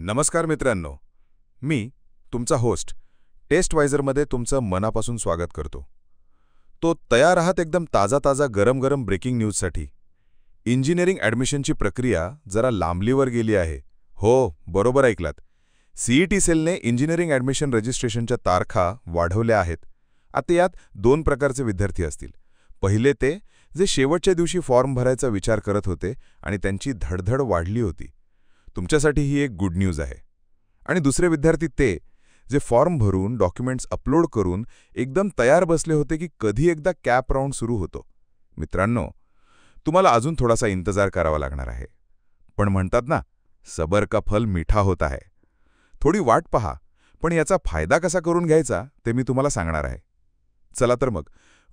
नमस्कार मित्रांनो, मी तुमचा होस्ट टेस्टवायझरमध्ये तुमचं मनापासून स्वागत करतो. तो तयार आहात एकदम ताजा गरम गरम ब्रेकिंग न्यूजसाठी. इंजिनिअरिंग ॲडमिशनची प्रक्रिया जरा लांबलीवर गेली आहे. हो, बरोबर ऐकलात. सीईटी सेलने इंजिनिअरिंग ॲडमिशन रजिस्ट्रेशनच्या तारखा वाढवल्या आहेत. आता यात दोन प्रकारचे विद्यार्थी असतील. पहिले ते जे शेवटच्या दिवशी फॉर्म भरायचा विचार करत होते आणि त्यांची धडधड वाढली होती. तुमच्यासाठी ही एक गुड न्यूज आहे. आणि दुसरे विद्यार्थी ते जे फॉर्म भरून डॉक्युमेंट्स अपलोड करून एकदम तयार बसले होते की कधी एकदा कॅप राऊंड सुरू होतो. मित्रांनो, तुम्हाला अजून थोडासा इंतजार करावा लागणार आहे. पण म्हणतात ना, सबर का फल मीठा होता है. थोडी वाट पहा, पण याचा फायदा कसा करून घ्यायचा ते मी तुम्हाला सांगणार आहे. चला तर मग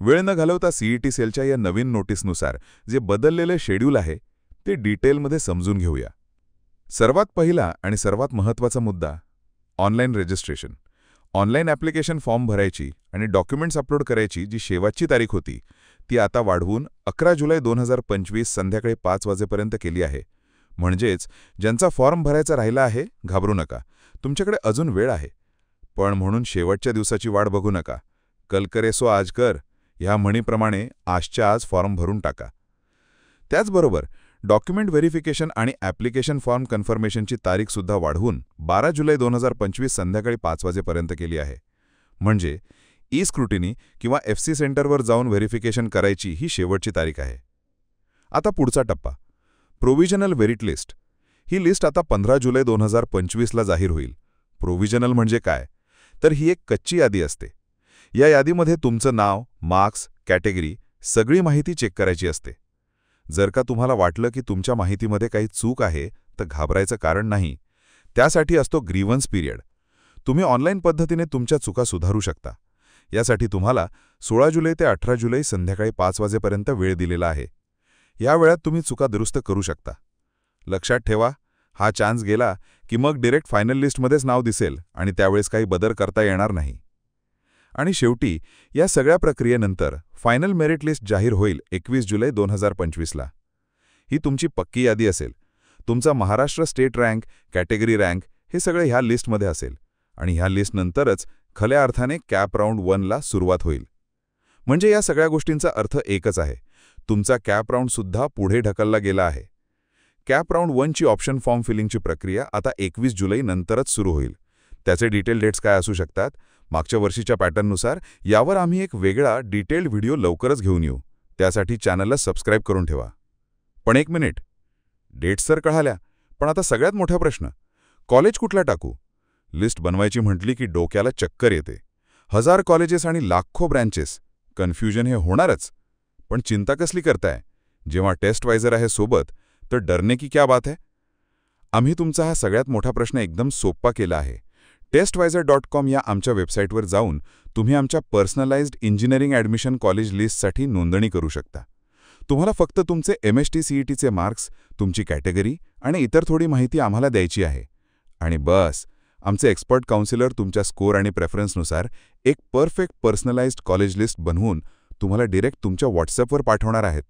वेळ न घालवता सीईटी सेलच्या या नवीन नोटीसनुसार जे बदललेले शेड्यूल आहे ते डिटेलमध्ये समजून घेऊया. सर्वात पहिला आणि सर्वात महत्त्वाचा मुद्दा online registration. Online application form भरायची आणि डॉक्युमेंट्स अपलोड करायची जी शेवटची तारीख होती ती आता वाढवून 11 जुलै 2025 संध्याकाळी 5 वाजेपर्यंत केली आहे. म्हणजेच ज्यांचा फॉर्म भरायचा राहिला आहे घाबरू नका, तुमच्याकडे अजून वेळ आहे. पण म्हणून शेवटच्या दिवसाची वाट बघू नका. कल करे सो आज कर ह्या म्हणीप्रमाणे आजच्या आज फॉर्म भरून टाका. त्याचबरोबर डॉक्युमेंट व्हेरिफिकेशन आणि ॲप्लिकेशन फॉर्म कन्फर्मेशनची तारीखसुद्धा वाढवून 12 जुलै 2025 संध्याकाळी 5 वाजेपर्यंत केली आहे. म्हणजे ई स्क्रुटिनी किंवा FC सेंटरवर जाऊन व्हेरिफिकेशन करायची ही शेवटची तारीख आहे. आता पुढचा टप्पा प्रोव्हिजनल मेरिट लिस्ट. ही लिस्ट आता 15 जुलै 2025ला जाहीर होईल. प्रोव्हिजनल म्हणजे काय, तर ही एक कच्ची यादी असते. या यादीमध्ये तुमचं नाव, मार्क्स, कॅटेगरी सगळी माहिती चेक करायची असते. जर का तुम्हाला वाटलं की तुमच्या माहितीमध्ये काही चूक आहे तर घाबरायचं कारण नाही. त्यासाठी असतो ग्रीव्हन्स पिरियड. तुम्ही ऑनलाईन पद्धतीने तुमच्या चुका सुधारू शकता. यासाठी तुम्हाला 16 जुलै ते 18 जुलै संध्याकाळी 5 वाजेपर्यंत वेळ दिलेला आहे. या वेळात तुम्ही चुका दुरुस्त करू शकता. लक्षात ठेवा, हा चान्स गेला की मग डायरेक्ट फायनल लिस्टमध्येच नाव दिसेल आणि त्यावेळेस काही बदल करता येणार नाही. आणि शेवटी या सगळ्या प्रक्रियेनंतर फायनल मेरिट लिस्ट जाहीर होईल 21 जुलै 2025ला. ही तुमची पक्की यादी असेल. तुमचा Maharashtra state rank, category rank हे सगळे ह्या लिस्टमध्ये असेल आणि ह्या लिस्टनंतरच खऱ्या अर्थाने कॅप राऊंड 1ला सुरुवात होईल. म्हणजे या सगळ्या गोष्टींचा अर्थ एकच आहे, तुमचा कॅप राऊंडसुद्धा पुढे ढकलला गेला आहे. कॅप राऊंड 1ची ऑप्शन फॉर्म फिलिंगची प्रक्रिया आता 21 जुलै नंतरच सुरू होईल. त्याचे डिटेल डेट्स काय असू शकतात, मागच्या वर्षीच्या पॅटर्ननुसार यावर आम्ही एक वेगळा डिटेल्ड व्हिडिओ लवकरच घेऊन येऊ. त्यासाठी चॅनलला सबस्क्राईब करून ठेवा. पण एक मिनिट, डेट्स तर कळाल्या, पण आता सगळ्यात मोठा प्रश्न, कॉलेज कुठला टाकू? लिस्ट बनवायची म्हटली की डोक्याला चक्कर येते. 1000 कॉलेजेस आणि लाखो ब्रँचेस. कन्फ्युजन हे होणारच. पण चिंता कसली करताय? जेव्हा टेस्टवायझर आहे सोबत तर डरने की क्या बात है. आम्ही तुमचा हा सगळ्यात मोठा प्रश्न एकदम सोपा केला आहे. टेस्टवायझर.com या आमच्या वेबसाईटवर जाऊन तुम्ही आमच्या पर्सनलाइज्ड इंजिनिअरिंग ॲडमिशन कॉलेज लिस्टसाठी नोंदणी करू शकता. तुम्हाला फक्त तुमचे MST CETचे मार्क्स, तुमची कॅटेगरी आणि इतर थोडी माहिती आम्हाला द्यायची आहे. आणि बस, आमचे एक्सपर्ट काउन्सिलर तुमच्या स्कोर आणि प्रेफरन्सनुसार एक परफेक्ट पर्सनलाइज्ड कॉलेज लिस्ट बनवून तुम्हाला डायरेक्ट तुमच्या व्हॉट्सअपवर पाठवणार आहेत.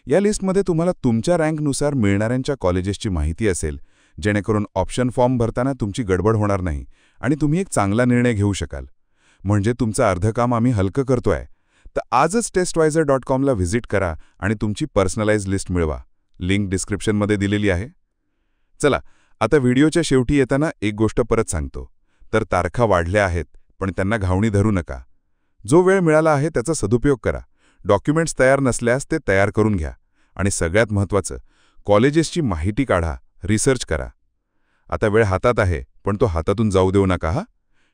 या लिस्टमध्ये तुम्हाला तुमच्या रँकनुसार मिळणाऱ्यांच्या कॉलेजेसची माहिती असेल, जेणेकरून ऑप्शन फॉर्म भरताना तुमची गडबड होणार नाही आणि तुम्ही एक चांगला निर्णय घेऊ शकाल. म्हणजे तुमचं अर्धं काम आम्ही हलकं करतोय. तर आजच टेस्टवायझर.comला व्हिजिट करा आणि तुमची पर्सनलाइज्ड लिस्ट मिळवा. लिंक डिस्क्रिप्शनमध्ये दिलेली आहे. चला, आता व्हिडिओच्या शेवटी येताना एक गोष्ट परत सांगतो. तर तारखा वाढल्या आहेत, पण त्यांना घावणी धरू नका. जो वेळ मिळाला आहे त्याचा सदुपयोग करा. डॉक्युमेंट्स तयार नसल्यास ते तयार करून घ्या. आणि सगळ्यात महत्त्वाचं, कॉलेजेसची माहिती काढा, रिसर्च करा. आता वेळ हातात आहे, पण तो हातातून जाऊ देऊ नका.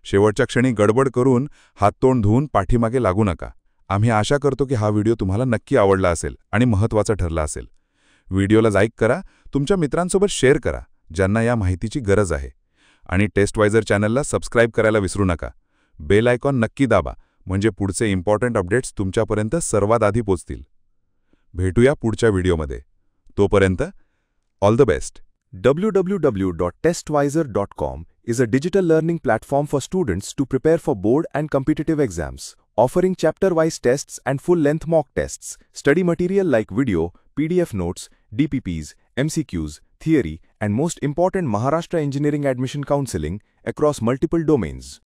शेवटच्या क्षणी गडबड करून हाततोंड धुवून पाठीमागे लागू नका. आम्ही आशा करतो की हा व्हिडिओ तुम्हाला नक्की आवडला असेल आणि महत्त्वाचा ठरला असेल. व्हिडिओला लाईक करा, तुमच्या मित्रांसोबत शेअर करा ज्यांना या माहितीची गरज आहे. आणि टेस्टवायझर चॅनलला सबस्क्राईब करायला विसरू नका. बेल आयकॉन नक्की दाबा, म्हणजे पुढचे इम्पॉर्टंट अपडेट्स तुमच्यापर्यंत सर्वात आधी पोचतील. भेटूया पुढच्या व्हिडिओमध्ये. तोपर्यंत all the best. www.testvisor.com is a digital learning platform for students to prepare for board and competitive exams, offering chapter-wise tests and full-length mock tests, study material like video, PDF notes, DPPs, MCQs, theory, and most important Maharashtra Engineering Admission Counseling across multiple domains.